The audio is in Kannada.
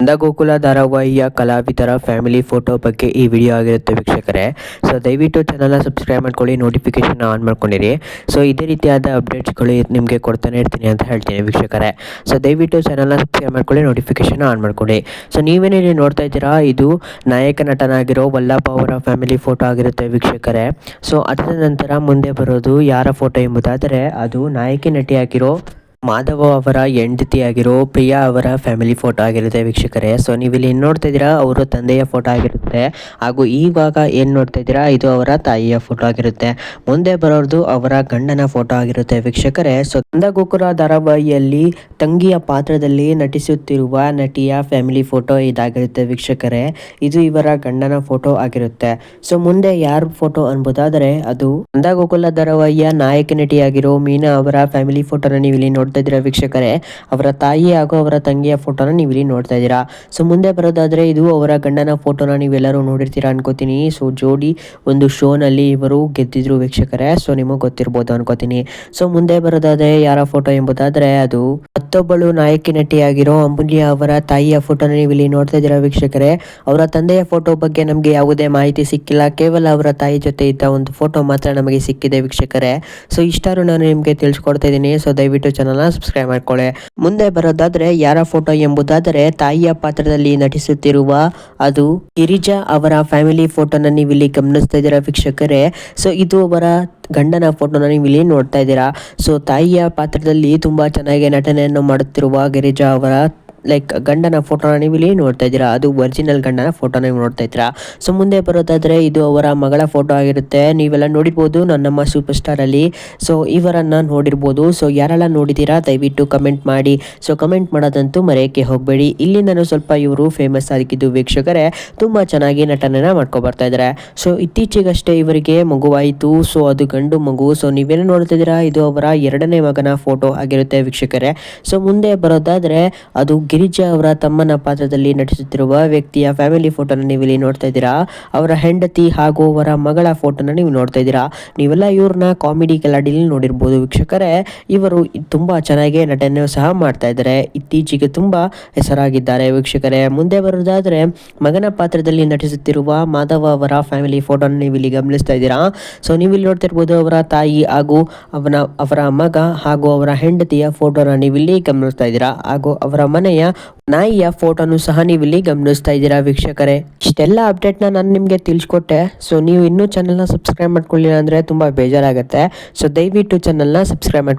ನಂದಗೋಕುಲ ಧಾರಾವಾಹಿಯ ಕಲಾವಿದರ ಫ್ಯಾಮಿಲಿ ಫೋಟೋ ಬಗ್ಗೆ ಈ ವಿಡಿಯೋ ಆಗಿರುತ್ತೆ ವೀಕ್ಷಕರೇ. ಸೊ ದಯವಿಟ್ಟು ಚಾನಲ್ನ ಸಬ್ಸ್ಕ್ರೈಬ್ ಮಾಡ್ಕೊಳ್ಳಿ, ನೋಟಿಫಿಕೇಶನ್ ಆನ್ ಮಾಡ್ಕೊಂಡಿರಿ. ಸೊ ಇದೇ ರೀತಿಯಾದ ಅಪ್ಡೇಟ್ಸ್ಗಳು ನಿಮಗೆ ಕೊಡ್ತಾನೆ ಇರ್ತೀನಿ ಅಂತ ಹೇಳ್ತೀನಿ ವೀಕ್ಷಕರೇ. ಸೊ ದಯವಿಟ್ಟು ಚಾನಲ್ನ ಸಬ್ಸ್ಕ್ರೈಬ್ ಮಾಡ್ಕೊಳ್ಳಿ, ನೋಟಿಫಿಕೇಶನ್ ಆನ್ ಮಾಡ್ಕೊಳ್ಳಿ. ಸೊ ನೀವೇನೇನು ನೋಡ್ತಾ ಇದ್ದೀರಾ, ಇದು ನಾಯಕ ನಟನಾಗಿರೋ ವಲ್ಲಭ ಅವರ ಫ್ಯಾಮಿಲಿ ಫೋಟೋ ಆಗಿರುತ್ತೆ ವೀಕ್ಷಕರೇ. ಸೊ ಅದರ ನಂತರ ಮುಂದೆ ಬರೋದು ಯಾರ ಫೋಟೋ ಎಂಬುದಾದರೆ ಅದು ನಾಯಕಿ ನಟಿಯಾಗಿರೋ ಮಾಧವ ಅವರ ಹೆಂಡತಿಯಾಗಿರೋ ಪ್ರಿಯಾ ಅವರ ಫ್ಯಾಮಿಲಿ ಫೋಟೋ ಆಗಿರುತ್ತೆ ವೀಕ್ಷಕರೇ. ಸೊ ನೀವು ಇಲ್ಲಿ ನೋಡ್ತಾ ಇದ್ದೀರಾ, ಅವರ ತಂದೆಯ ಫೋಟೋ ಆಗಿರುತ್ತೆ. ಹಾಗೂ ಇವಾಗ ಏನು ನೋಡ್ತಾ ಇದ್ದೀರಾ, ಇದು ಅವರ ತಾಯಿಯ ಫೋಟೋ ಆಗಿರುತ್ತೆ. ಮುಂದೆ ಬರೋದು ಅವರ ಗಂಡನ ಫೋಟೋ ಆಗಿರುತ್ತೆ ವೀಕ್ಷಕರೇ. ಸೊ ನಂದಗೋಕುಲ ಧಾರಾವಾಹಿಯಲ್ಲಿ ತಂಗಿಯ ಪಾತ್ರದಲ್ಲಿ ನಟಿಸುತ್ತಿರುವ ನಟಿಯ ಫ್ಯಾಮಿಲಿ ಫೋಟೋ ಇದಾಗಿರುತ್ತೆ ವೀಕ್ಷಕರೇ. ಇದು ಇವರ ಗಂಡನ ಫೋಟೋ ಆಗಿರುತ್ತೆ. ಸೊ ಮುಂದೆ ಯಾರ ಫೋಟೋ ಅನ್ಬೋದಾದರೆ ಅದು ನಂದಗೋಕುಲ ಧಾರಾವಾಹಿಯ ನಾಯಕ ನಟಿಯಾಗಿರೋ ಮೀನಾ ಅವರ ಫ್ಯಾಮಿಲಿ ಫೋಟೋನ ನೀವು ಇಲ್ಲಿ ನೋಡ್ತಾ ಇದ್ದೀರಾ ವೀಕ್ಷಕರೇ. ಅವರ ತಾಯಿ ಹಾಗೂ ಅವರ ತಂಗಿಯ ಫೋಟೋನ ನೀವು ಇಲ್ಲಿ ನೋಡ್ತಾ ಇದ್ದೀರಾ. ಸೊ ಮುಂದೆ ಬರೋದಾದ್ರೆ ಇದು ಅವರ ಗಂಡನ ಫೋಟೋನ ನೀವೆಲ್ಲರೂ ನೋಡಿರ್ತೀರಾ ಅನ್ಕೋತೀನಿ. ಸೊ ಜೋಡಿ ಒಂದು ಶೋನಲ್ಲಿ ಇವರು ಗೆದ್ದಿದ್ರು ವೀಕ್ಷಕರೇ. ಸೊ ನಿಮಗೆ ಗೊತ್ತಿರ್ಬೋದು ಅನ್ಕೋತೀನಿ. ಸೊ ಮುಂದೆ ಬರೋದಾದ್ರೆ ಯಾರ ಫೋಟೋ ಎಂಬುದಾದ್ರೆ ಅದು ಮತ್ತೊಬ್ಬಳು ನಾಯಕಿ ನಟಿಯಾಗಿರೋ ಅಮೂಲ್ಯ ಅವರ ತಾಯಿಯ ಫೋಟೋನ ನೀವು ಇಲ್ಲಿ ನೋಡ್ತಾ ಇದ್ದೀರಾ ವೀಕ್ಷಕರೇ. ಅವರ ತಂದೆಯ ಫೋಟೋ ಬಗ್ಗೆ ನಮಗೆ ಯಾವುದೇ ಮಾಹಿತಿ ಸಿಕ್ಕಿಲ್ಲ, ಕೇವಲ ಅವರ ತಾಯಿ ಜೊತೆ ಇದ್ದ ಒಂದು ಫೋಟೋ ಮಾತ್ರ ನಮಗೆ ಸಿಕ್ಕಿದೆ ವೀಕ್ಷಕರೇ. ಸೊ ಇಷ್ಟಾರು ನಾನು ನಿಮಗೆ ತಿಳಿಸ್ಕೊಡ್ತಾ ಇದ್ದೀನಿ. ಸೊ ದಯವಿಟ್ಟು ಚಾನಲ್ನ ಸಬ್ಸ್ಕ್ರೈಬ್ ಮಾಡ್ಕೊಳ್ಳಿ. ಮುಂದೆ ಬರೋದಾದ್ರೆ ಯಾರ ಫೋಟೋ ಎಂಬುದಾದರೆ ತಾಯಿಯ ಪಾತ್ರದಲ್ಲಿ ನಟಿಸುತ್ತಿರುವ ಅದು ಗಿರಿಜಾ ಅವರ ಫ್ಯಾಮಿಲಿ ಫೋಟೋನ ನೀವು ಇಲ್ಲಿ ಗಮನಿಸ್ತಾ ಇದ್ದೀರಾ ವೀಕ್ಷಕರೇ. ಸೊ ಇದು ಅವರ ಗಂಡನ ಫೋಟೋನ ನೀವು ಇಲ್ಲಿ ನೋಡ್ತಾ ಇದ್ದೀರಾ. ಸೊ ತಾಯಿಯ ಪಾತ್ರದಲ್ಲಿ ತುಂಬಾ ಚೆನ್ನಾಗಿ ನಟನೆಯನ್ನು ಮಾಡುತ್ತಿರುವ ಗಿರಿಜಾ ಅವರ ಗಂಡನ ಫೋಟೋನ ನೀವು ಇಲ್ಲಿ ನೋಡ್ತಾ ಇದ್ದೀರಾ. ಅದು ಒರಿಜಿನಲ್ ಗಂಡನ ಫೋಟೋನ ನೀವು ನೋಡ್ತಾ ಇದ್ದೀರಾ. ಸೊ ಮುಂದೆ ಬರೋದಾದ್ರೆ ಇದು ಅವರ ಮಗಳ ಫೋಟೋ ಆಗಿರುತ್ತೆ. ನೀವೆಲ್ಲ ನೋಡಿರ್ಬೋದು ನನ್ನಮ್ಮ ಸೂಪರ್ ಸ್ಟಾರ್ ಅಲ್ಲಿ. ಸೊ ಇವರನ್ನ ನೋಡಿರ್ಬೋದು. ಸೊ ಯಾರೆಲ್ಲ ನೋಡಿದ್ದೀರಾ ದಯವಿಟ್ಟು ಕಮೆಂಟ್ ಮಾಡಿ. ಸೊ ಕಮೆಂಟ್ ಮಾಡೋದಂತೂ ಮರೆಯಕ್ಕೆ ಹೋಗಬೇಡಿ. ಇಲ್ಲಿ ನಾನು ಸ್ವಲ್ಪ ಇವರು ಫೇಮಸ್ ಆಗಿದ್ದು ವೀಕ್ಷಕರೇ, ತುಂಬಾ ಚೆನ್ನಾಗಿ ನಟನೆನ ಮಾಡ್ಕೊ ಬರ್ತಾ ಇದ್ದಾರೆ. ಸೊ ಇತ್ತೀಚೆಗಷ್ಟೇ ಇವರಿಗೆ ಮಗುವಾಯಿತು. ಸೊ ಅದು ಗಂಡು ಮಗು. ಸೊ ನೀವೇನು ನೋಡ್ತಿದ್ದೀರಾ, ಇದು ಅವರ ಎರಡನೇ ಮಗನ ಫೋಟೋ ಆಗಿರುತ್ತೆ ವೀಕ್ಷಕರೇ. ಸೊ ಮುಂದೆ ಬರೋದಾದ್ರೆ ಅದು ಗಿರಿಜಾ ಅವರ ತಮ್ಮನ ಪಾತ್ರದಲ್ಲಿ ನಟಿಸುತ್ತಿರುವ ವ್ಯಕ್ತಿಯ ಫ್ಯಾಮಿಲಿ ಫೋಟೋನ ನೀವು ಇಲ್ಲಿ ನೋಡ್ತಾ ಇದ್ದೀರಾ. ಅವರ ಹೆಂಡತಿ ಹಾಗೂ ಅವರ ಮಗಳ ಫೋಟೋನ ನೀವು ನೋಡ್ತಾ ಇದ್ದೀರಾ. ನೀವೆಲ್ಲ ಇವ್ರನ್ನ ಕಾಮಿಡಿ ಕಲಾಡಿಲಿ ನೋಡಿರ್ಬೋದು ವೀಕ್ಷಕರೇ. ಇವರು ತುಂಬಾ ಚೆನ್ನಾಗಿ ನಟನೆ ಸಹ ಮಾಡ್ತಾ ಇದ್ದಾರೆ. ಇತ್ತೀಚೆಗೆ ತುಂಬಾ ಹೆಸರಾಗಿದ್ದಾರೆ ವೀಕ್ಷಕರೇ. ಮುಂದೆ ಬರೋದಾದ್ರೆ ಮಗನ ಪಾತ್ರದಲ್ಲಿ ನಟಿಸುತ್ತಿರುವ ಮಾಧವ ಅವರ ಫ್ಯಾಮಿಲಿ ಫೋಟೋನ ನೀವು ಇಲ್ಲಿ ಗಮನಿಸ್ತಾ ಇದ್ದೀರಾ. ಸೊ ನೀವು ಇಲ್ಲಿ ನೋಡ್ತಾ ಇರ್ಬೋದು ಅವರ ತಾಯಿ ಹಾಗೂ ಅವರ ಮಗ ಹಾಗೂ ಅವರ ಹೆಂಡತಿಯ ಫೋಟೋನ ನೀವು ಇಲ್ಲಿ ಗಮನಿಸ್ತಾ ಇದ್ದೀರಾ. ಹಾಗೂ ಅವರ ಮನೆಯ ನಾಯಿಯ ಫೋಟೋನು ಸಹ ನೀವು ಇಲ್ಲಿ ಗಮನಿಸ್ತಾ ಇದ್ದೀರಾ ವೀಕ್ಷಕರೇ. ಇಷ್ಟೆಲ್ಲ ಅಪ್ಡೇಟ್ನ ನಾನು ನಿಮಗೆ ತಿಳಿಸ್ಕೊಟ್ಟೆ. ಸೊ ನೀವು ಇನ್ನೂ ಚಾನಲ್ನ ಸಬ್ಸ್ಕ್ರೈಬ್ ಮಾಡ್ಕೊಳ್ಳಿಲ್ಲ ಅಂದ್ರೆ ತುಂಬಾ ಬೇಜಾರಾಗುತ್ತೆ. ಸೊ ದಯವಿಟ್ಟು ಚಾನಲ್ನ ಸಬ್ಸ್ಕ್ರೈಬ್ ಮಾಡ್ಕೊಳ್ಳಿ.